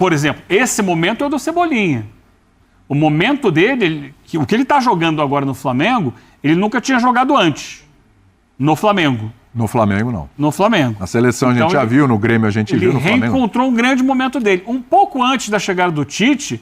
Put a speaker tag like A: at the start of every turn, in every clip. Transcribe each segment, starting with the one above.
A: por exemplo, esse momento é o do Cebolinha. O momento dele, o que ele está jogando agora no Flamengo, ele nunca tinha jogado antes. No Flamengo.
B: No Flamengo, não.
A: No Flamengo.
B: Na seleção então, a gente já viu, no Grêmio a gente viu, no Flamengo.
A: Ele reencontrou um grande momento dele. Um pouco antes da chegada do Tite,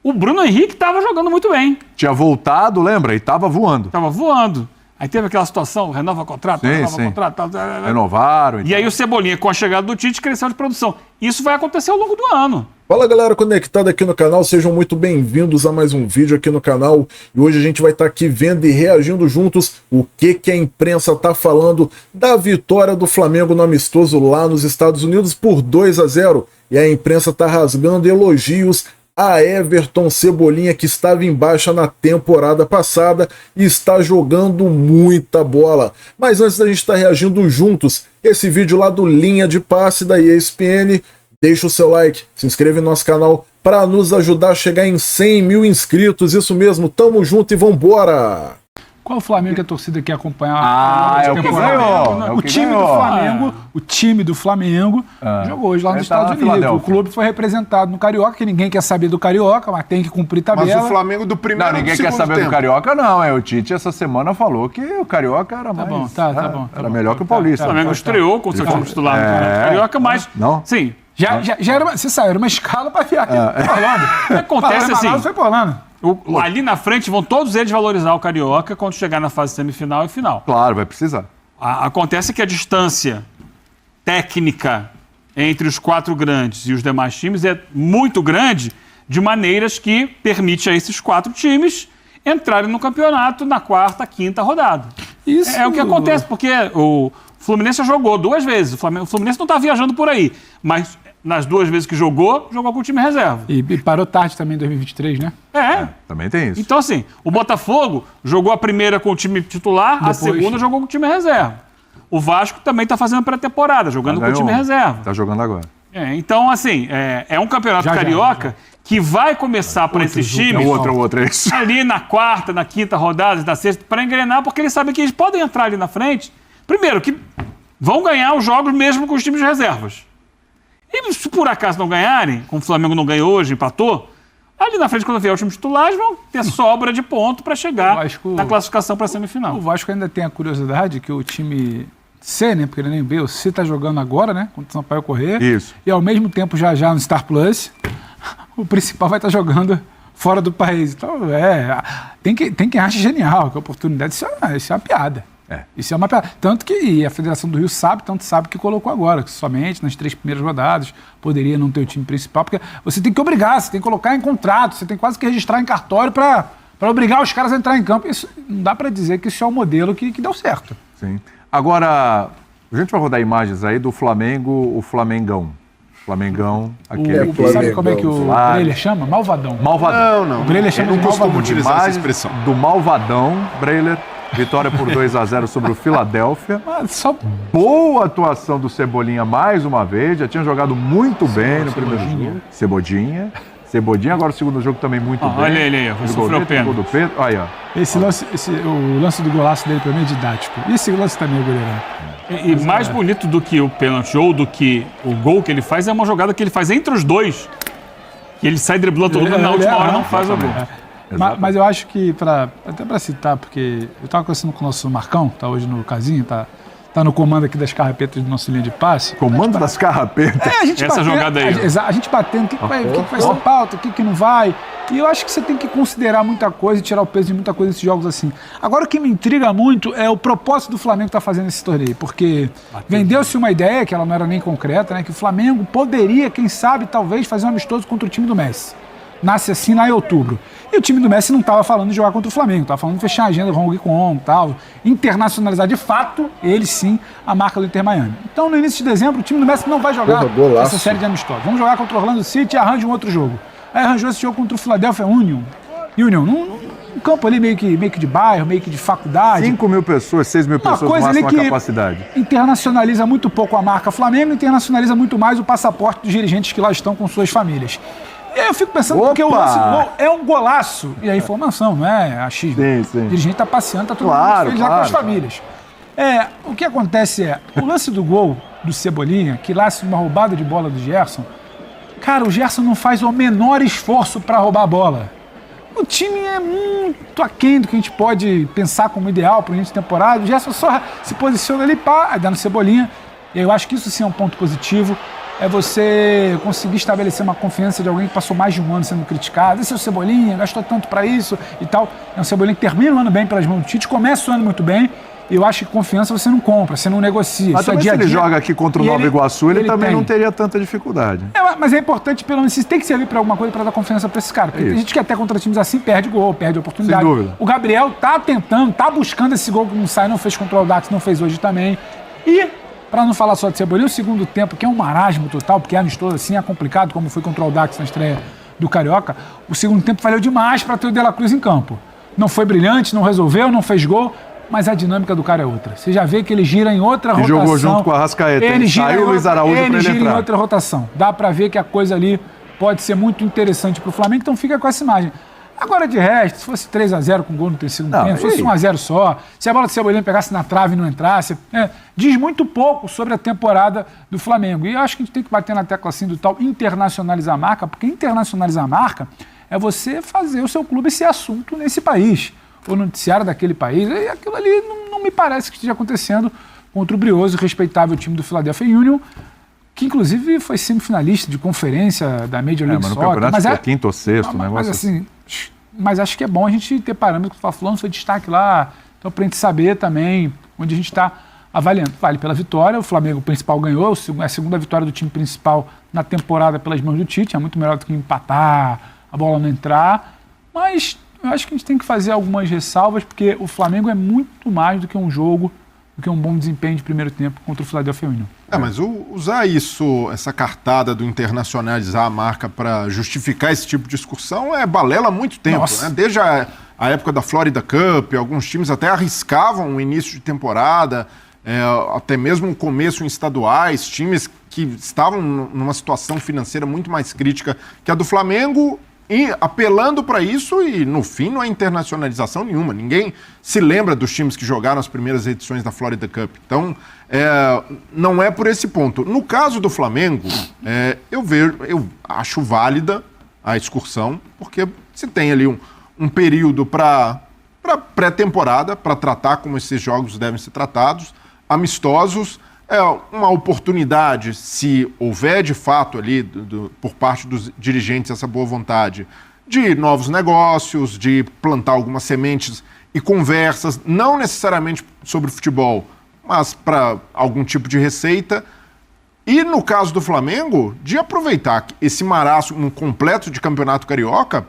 A: o Bruno Henrique estava jogando muito bem.
B: Tinha voltado, lembra? E estava voando.
A: Estava voando. Aí teve aquela situação, renova contrato, contrato.
B: Renovaram.
A: E aí o Cebolinha, com a chegada do Tite, cresceu de produção. Isso vai acontecer ao longo do ano.
C: Fala galera conectada aqui no canal, sejam muito bem-vindos a mais um vídeo aqui no canal. E hoje a gente vai estar aqui vendo e reagindo juntos o que a imprensa está falando da vitória do Flamengo no amistoso lá nos Estados Unidos por 2-0. E a imprensa está rasgando elogios a Everton Cebolinha, que estava em baixa na temporada passada e está jogando muita bola. Mas antes da gente estar reagindo juntos, esse vídeo lá do Linha de Passe da ESPN, deixa o seu like, se inscreve no nosso canal para nos ajudar a chegar em 100 mil inscritos. Isso mesmo, tamo junto e vambora!
D: Qual o Flamengo que a torcida quer acompanhar?
B: É o que ganhou.
D: O time do Flamengo jogou hoje lá nos Estados Unidos. O clube foi representado no Carioca, que ninguém quer saber do Carioca, mas tem que cumprir tabela.
E: Mas o Flamengo do primeiro
B: Não, ninguém quer saber do Carioca, não. O Tite essa semana falou que o Carioca era mais...
D: Tá bom.
B: Era melhor que o Paulista.
A: O Flamengo estreou com o seu time titular no Carioca, mas...
B: Não?
A: Sim.
D: Já era uma, você sabe, era uma escala para viajar aqui pra Orlando.
A: Acontece assim.
D: Foi pra Orlando.
A: Ali na frente vão todos eles valorizar o Carioca quando chegar na fase semifinal e final.
B: Claro, vai precisar.
A: Acontece que a distância técnica entre os quatro grandes e os demais times é muito grande, de maneiras que permite a esses quatro times entrarem no campeonato na quarta, quinta rodada.
D: Isso.
A: É o que acontece, porque o Fluminense jogou 2 vezes. O Fluminense não está viajando por aí, mas nas 2 vezes que jogou com o time reserva.
D: E parou tarde também em 2023, né?
B: Também tem isso.
A: Então, assim, o Botafogo jogou a primeira com o time titular, a segunda jogou com o time reserva. O Vasco também está fazendo pré-temporada, jogando com o time reserva.
B: Está jogando agora.
A: Então, assim, é um campeonato carioca que vai começar para esses times
B: É isso.
A: ali na quarta, na quinta rodada, na sexta, para engrenar, porque eles sabem que eles podem entrar ali na frente. Primeiro, que vão ganhar os jogos mesmo com os times de reservas. E se por acaso não ganharem, como o Flamengo não ganhou hoje, empatou, ali na frente, quando vier os times titulares, vão ter sobra de ponto para chegar na classificação para a semifinal.
D: O Vasco ainda tem a curiosidade que o time C, né, porque ele nem B, o C está jogando agora, né, contra o Sampaio Corrêa.
B: Isso.
D: E ao mesmo tempo, já no Star Plus, o principal vai estar jogando fora do país. Então, tem quem acha genial, que a oportunidade, isso é uma piada. Isso é uma piada. Tanto que a Federação do Rio sabe que colocou agora, que somente nas 3 primeiras rodadas poderia não ter o time principal, porque você tem que obrigar, você tem que colocar em contrato, você tem quase que registrar em cartório para obrigar os caras a entrar em campo. Isso não dá para dizer que isso é um modelo que deu certo.
B: Sim. Agora, a gente vai rodar imagens aí do Flamengo, o Flamengão. Flamengão, aquele...
D: Sabe como é que o Breler chama? Malvadão.
E: Não.
D: O Breler chama de Malvadão.
E: Utilizar essa expressão.
B: Do Malvadão, Breler. Vitória por 2-0 sobre o Philadelphia. Boa atuação do Cebolinha mais uma vez. Já tinha jogado muito bem no primeiro jogo. Cebolinha, agora o segundo jogo também muito bem.
A: Olha ele aí, sofreu o pênalti.
B: Aí, ó.
D: O lance do golaço dele, pra mim, é didático. E esse lance também é goleirão.
A: E mais bonito do que o pênalti ou do que o gol que ele faz é uma jogada que ele faz entre os dois. Que ele sai driblando todo mundo, na última hora não faz o gol.
D: Mas eu acho que, até para citar, porque eu estava conversando com o nosso Marcão, tá hoje no casinho, tá no comando aqui das carrapetas do nosso linha de passe.
B: Comando das carrapetas?
A: Essa jogada aí.
D: A gente batendo, o que vai ser pauta, o que não vai. E eu acho que você tem que considerar muita coisa e tirar o peso de muita coisa nesses jogos assim. Agora, o que me intriga muito é o propósito do Flamengo estar fazendo esse torneio, porque vendeu-se uma ideia, que ela não era nem concreta, né, que o Flamengo poderia, quem sabe, talvez, fazer um amistoso contra o time do Messi. Nasce assim lá em outubro. E o time do Messi não estava falando de jogar contra o Flamengo, estava falando de fechar a agenda com o Hong Kong e tal, internacionalizar de fato, ele sim, a marca do Inter Miami. Então, no início de dezembro, o time do Messi não vai jogar essa série de amistosos. Vamos jogar contra o Orlando City e arranja um outro jogo. Aí arranjou esse jogo contra o Philadelphia Union, num campo ali meio que de bairro, meio que de faculdade.
B: 5 mil pessoas, 6 mil pessoas com máxima capacidade.
D: Internacionaliza muito pouco a marca Flamengo, internacionaliza muito mais o passaporte dos dirigentes que lá estão com suas famílias. E aí eu fico pensando, porque o lance do gol é um golaço. E a informação, não é achismo.
B: Sim.
D: O dirigente está passeando, está todo mundo feliz lá com as famílias. O que acontece o lance do gol do Cebolinha, que lance uma roubada de bola do Gerson, Cara, o Gerson não faz o menor esforço para roubar a bola. O time é muito aquém do que a gente pode pensar como ideal para o início de temporada. O Gerson só se posiciona ali, pá, dá no Cebolinha. Eu acho que isso sim é um ponto positivo. É você conseguir estabelecer uma confiança de alguém que passou mais de um ano sendo criticado. Esse é o Cebolinha, gastou tanto para isso e tal. É um Cebolinha que termina o ano bem pelas mãos do Tite, começa o ano muito bem. E eu acho que confiança você não compra, você não negocia.
B: Mas também se ele joga aqui contra o Nova Iguaçu, ele também
D: tem.
B: não teria tanta dificuldade.
D: Mas é importante, pelo menos, tem que servir para alguma coisa para dar confiança para esse cara. Porque tem gente que até contra times assim perde gol, perde oportunidade.
B: Sem dúvida.
D: O Gabriel tá tentando, tá buscando esse gol que não sai, não fez contra o Audax, não fez hoje também. E, para não falar só de Cebolinha, o segundo tempo, que é um marasmo total, porque é amistoso assim, é complicado, como foi contra o Audax na estreia do Carioca, o segundo tempo valeu demais para ter o De La Cruz em campo. Não foi brilhante, não resolveu, não fez gol, mas a dinâmica do cara é outra. Você já vê que ele gira em outra rotação.
B: E jogou junto com a Arrascaeta.
D: Ele gira
B: Saiu o Luiz Araújo para ele
D: gira
B: entrar.
D: em outra rotação. Dá para ver que a coisa ali pode ser muito interessante para o Flamengo, então fica com essa imagem. Agora, de resto, se fosse 3-0 com gol no segundo tempo, se fosse 1-0 só, se a bola do Cebolinha pegasse na trave e não entrasse, diz muito pouco sobre a temporada do Flamengo. E eu acho que a gente tem que bater na tecla assim do tal internacionalizar a marca, porque internacionalizar a marca é você fazer o seu clube ser assunto nesse país, ou no noticiário daquele país, e aquilo ali não me parece que esteja acontecendo contra o brioso e respeitável time do Philadelphia Union, que inclusive foi semifinalista de conferência da Major League
B: mas no
D: Soccer.
B: campeonato foi quinto ou sexto,
D: mas assim, mas acho que é bom a gente ter parâmetros que o Fla-Flu foi destaque lá, então para a gente saber também onde a gente está avaliando. Vale pela vitória, o Flamengo principal ganhou, a segunda vitória do time principal na temporada pelas mãos do Tite, é muito melhor do que empatar, a bola não entrar, mas eu acho que a gente tem que fazer algumas ressalvas, porque o Flamengo é muito mais do que um jogo, do que um bom desempenho de primeiro tempo contra o Philadelphia Union.
E: Mas usar isso, essa cartada do internacionalizar a marca para justificar esse tipo de discussão é balela há muito tempo, né? Desde a época da Florida Cup, alguns times até arriscavam o início de temporada, até mesmo o começo em estaduais, times que estavam numa situação financeira muito mais crítica que a do Flamengo, e apelando para isso, e no fim não há internacionalização nenhuma. Ninguém se lembra dos times que jogaram as primeiras edições da Florida Cup. Então, não é por esse ponto. No caso do Flamengo, eu acho válida a excursão, porque se tem ali um período para pré-temporada, para tratar como esses jogos devem ser tratados, amistosos, é uma oportunidade, se houver de fato ali, por parte dos dirigentes, essa boa vontade, de novos negócios, de plantar algumas sementes e conversas, não necessariamente sobre futebol, mas para algum tipo de receita. E no caso do Flamengo, de aproveitar esse marasmo completo de campeonato carioca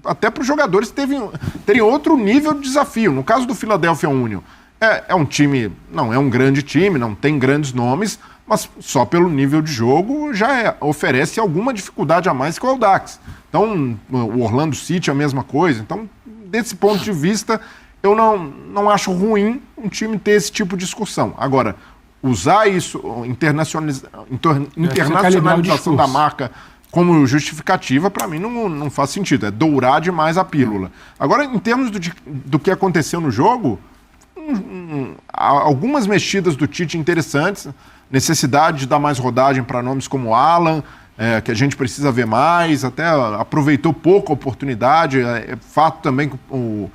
E: até para os jogadores terem outro nível de desafio. No caso do Philadelphia Union, é um time, não é um grande time, não tem grandes nomes, mas só pelo nível de jogo já oferece alguma dificuldade a mais que o Audax. Então, o Orlando City é a mesma coisa. Então, desse ponto de vista, eu não acho ruim um time ter esse tipo de discussão. Agora, usar isso, internacionalização da marca como justificativa, para mim não faz sentido. É dourar demais a pílula. Agora, em termos do que aconteceu no jogo, algumas mexidas do Tite interessantes, necessidade de dar mais rodagem para nomes como Alan, que a gente precisa ver mais, até aproveitou pouco a oportunidade. É fato também que o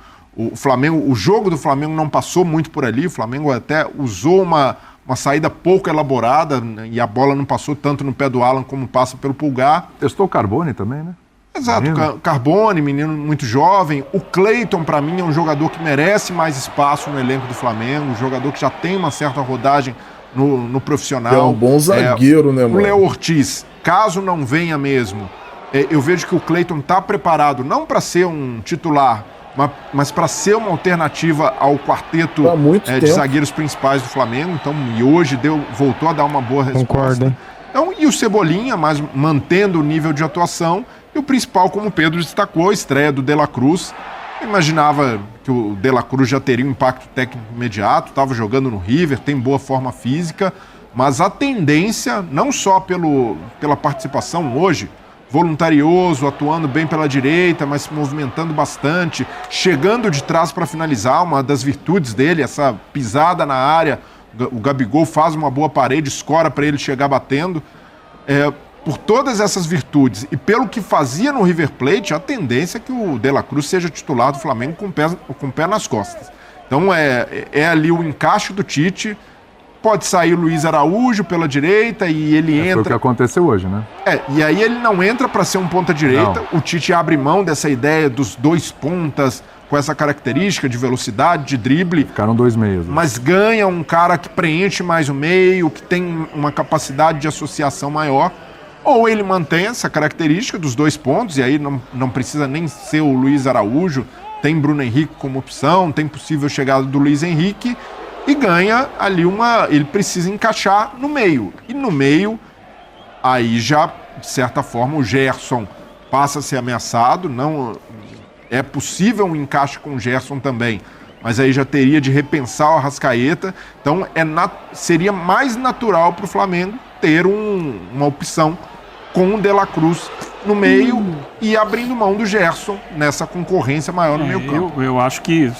E: Flamengo, o jogo do Flamengo não passou muito por ali, o Flamengo até usou uma saída pouco elaborada, né, e a bola não passou tanto no pé do Alan como passa pelo Pulgar.
B: Testou o Carbone também, né?
E: Exato, Carbone, menino muito jovem. O Cleiton, para mim, é um jogador que merece mais espaço no elenco do Flamengo, um jogador que já tem uma certa rodagem no profissional.
C: É um bom zagueiro, né, mano?
E: O Léo Ortiz, caso não venha mesmo, eu vejo que o Cleiton está preparado não para ser um titular, mas para ser uma alternativa ao quarteto de zagueiros principais do Flamengo. Então, e hoje voltou a dar uma boa resposta.
F: Concordo, hein?
E: Então, e o Cebolinha, mas mantendo o nível de atuação. E o principal, como o Pedro destacou, a estreia do De La Cruz. Eu imaginava que o De La Cruz já teria um impacto técnico imediato, estava jogando no River, tem boa forma física, mas a tendência, não só pela participação hoje, voluntarioso, atuando bem pela direita, mas se movimentando bastante, chegando de trás para finalizar, uma das virtudes dele, essa pisada na área, o Gabigol faz uma boa parede, escora para ele chegar batendo. por todas essas virtudes e pelo que fazia no River Plate, a tendência é que o De La Cruz seja titular do Flamengo com o pé nas costas. Então é ali o encaixe do Tite. Pode sair o Luiz Araújo pela direita e ele entra...
B: Foi o que aconteceu hoje, né?
E: E aí ele não entra para ser um ponta-direita. O Tite abre mão dessa ideia dos 2 pontas com essa característica de velocidade, de drible.
B: Ficaram 2 meias.
E: Mas ganha um cara que preenche mais o meio, que tem uma capacidade de associação maior. Ou ele mantém essa característica dos 2 pontos, e aí não precisa nem ser o Luiz Araújo, tem Bruno Henrique como opção, tem possível chegada do Luiz Henrique, e ganha ali ele precisa encaixar no meio. E no meio, aí já, de certa forma, o Gerson passa a ser ameaçado, não é possível um encaixe com o Gerson também, mas aí já teria de repensar o Arrascaeta, então seria mais natural para o Flamengo ter uma opção com o De La Cruz no meio e abrindo mão do Gerson nessa concorrência maior no meio campo.
A: Eu acho que,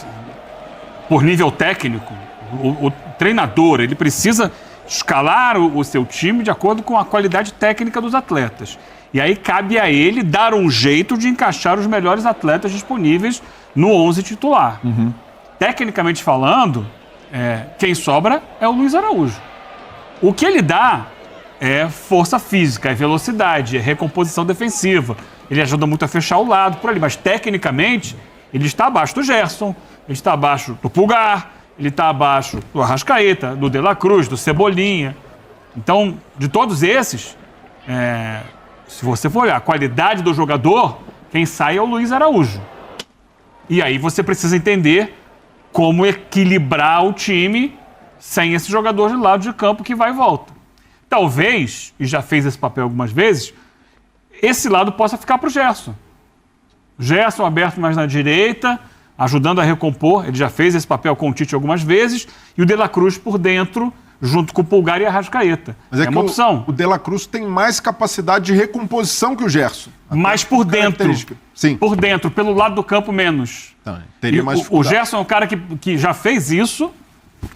A: por nível técnico, o treinador ele precisa escalar o seu time de acordo com a qualidade técnica dos atletas. E aí cabe a ele dar um jeito de encaixar os melhores atletas disponíveis no 11 titular. Tecnicamente falando, quem sobra é o Luiz Araújo. O que ele dá é força física, é velocidade, é recomposição defensiva. Ele ajuda muito a fechar o lado por ali, mas tecnicamente ele está abaixo do Gerson, ele está abaixo do Pulgar, ele está abaixo do Arrascaeta, do De La Cruz, do Cebolinha. Então, de todos esses, se você for olhar a qualidade do jogador, quem sai é o Luiz Araújo. E aí você precisa entender como equilibrar o time sem esse jogador de lado de campo que vai e volta. Talvez, e já fez esse papel algumas vezes, esse lado possa ficar para o Gerson. Gerson aberto mais na direita, ajudando a recompor, ele já fez esse papel com o Tite algumas vezes, e o De La Cruz por dentro, junto com o Pulgar e a Arrascaeta.
E: Mas
A: é uma opção.
E: O De La Cruz tem mais capacidade de recomposição que o Gerson.
A: Mas por dentro.
E: Sim.
A: Por dentro, pelo lado do campo, menos.
E: Então, teria mais
A: o Gerson é um cara que já fez isso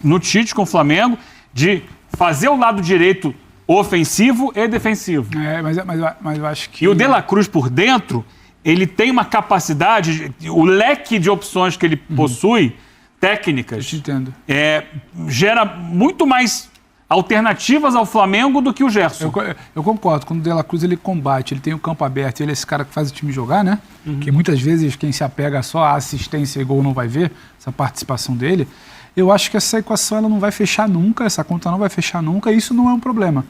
A: no Tite com o Flamengo, de fazer o lado direito ofensivo e defensivo.
D: Mas eu acho que...
A: E o De La Cruz por dentro, ele tem uma capacidade, o leque de opções que ele possui, técnicas,
D: Eu te entendo.
A: Gera muito mais alternativas ao Flamengo do que o Gerson.
D: Eu concordo, quando o De La Cruz ele combate, ele tem o campo aberto, ele é esse cara que faz o time jogar, né? Que muitas vezes quem se apega só à assistência e gol não vai ver, essa participação dele. Eu acho que essa equação ela não vai fechar nunca, essa conta não vai fechar nunca, e isso não é um problema.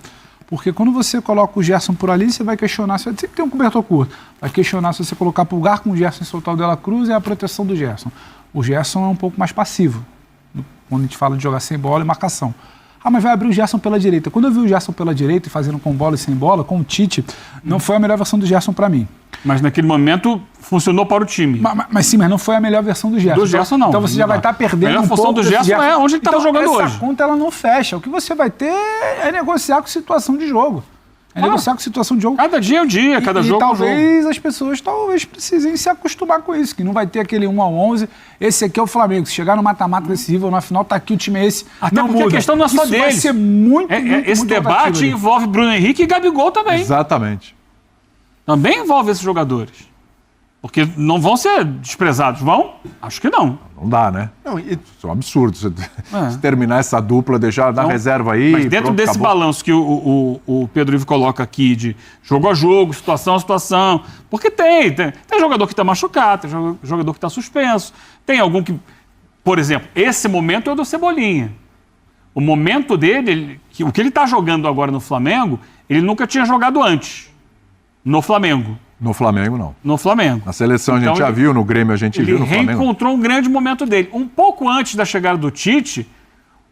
D: Porque quando você coloca o Gerson por ali, você vai questionar, você sempre tem um cobertor curto, vai questionar se você colocar Pulgar com o Gerson e soltar o De La Cruz, é a proteção do Gerson. O Gerson é um pouco mais passivo, quando a gente fala de jogar sem bola e marcação. Ah, mas vai abrir o Gerson pela direita. Quando eu vi o Gerson pela direita e fazendo com bola e sem bola, com o Tite, não foi a melhor versão do Gerson para mim.
A: Mas naquele momento funcionou para o time.
D: Mas sim, mas não foi a melhor versão do Gerson.
A: Do Gerson não.
D: Então você já vai estar perdendo
A: a melhor função do Gerson é onde ele estava jogando hoje.
D: Essa conta ela não fecha. O que você vai ter é negociar com situação de jogo. Negociar com situação de jogo.
A: Cada dia é um dia, cada jogo é um jogo.
D: E talvez as pessoas precisem se acostumar com isso, que não vai ter aquele 1-11. Esse aqui é o Flamengo. Se chegar no mata-mata decisivo, na final tá aqui o time é esse.
A: Até
D: não
A: porque
D: muda.
A: A questão não é só deles.
D: Vai ser muito
A: esse debate envolve Bruno Henrique e Gabigol também.
B: Exatamente.
A: Também envolve esses jogadores. Porque não vão ser desprezados, vão? Acho que não.
B: Não dá, né?
E: Não,
B: Isso é um absurdo. Você terminar essa dupla, deixar na reserva aí.
A: Mas dentro desse
B: acabou.
A: balanço que o Pedro Ivo coloca aqui de jogo a jogo, situação a situação, porque tem jogador que está machucado, tem jogador que está suspenso, tem algum que, por exemplo, esse momento é o do Cebolinha. O momento dele, o que ele está jogando agora no Flamengo, ele nunca tinha jogado antes no Flamengo.
B: No Flamengo, não.
A: No Flamengo.
B: Na seleção
A: Então,
B: a gente já viu, no Grêmio a gente viu, no Flamengo.
A: Ele reencontrou um grande momento dele. Um pouco antes da chegada do Tite,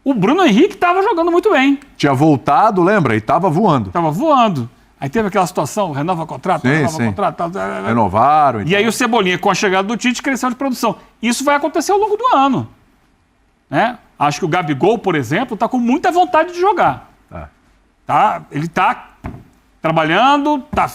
A: o Bruno Henrique estava jogando muito bem.
B: Tinha voltado, lembra? E estava voando.
A: Estava voando. Aí teve aquela situação, renova contrato, contrato.
B: Renovaram.
A: E aí o Cebolinha, com a chegada do Tite, cresceu de produção. Isso vai acontecer ao longo do ano. Né? Acho que o Gabigol, por exemplo, está com muita vontade de jogar. Ele está trabalhando, está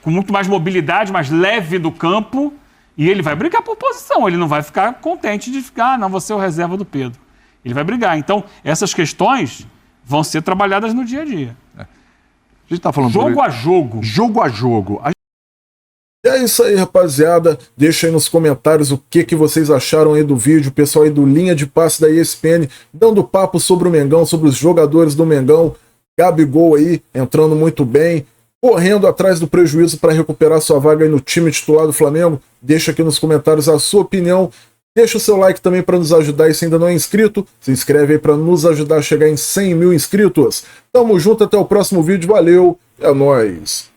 A: com muito mais mobilidade, mais leve no campo, e ele vai brigar por posição. Ele não vai ficar contente de ficar, não, vou ser o reserva do Pedro. Ele vai brigar. Então, essas questões vão ser trabalhadas no dia a dia.
B: A gente tá falando
A: Jogo a jogo.
B: Jogo a jogo.
C: E é isso aí, rapaziada. Deixa aí nos comentários o que vocês acharam aí do vídeo. O pessoal aí do Linha de Passe da ESPN dando papo sobre o Mengão, sobre os jogadores do Mengão. Gabigol aí entrando muito bem, correndo atrás do prejuízo para recuperar sua vaga aí no time titular do Flamengo. Deixa aqui nos comentários a sua opinião. Deixa o seu like também para nos ajudar, e se ainda não é inscrito, se inscreve aí para nos ajudar a chegar em 100 mil inscritos. Tamo junto, até o próximo vídeo, valeu, é nóis!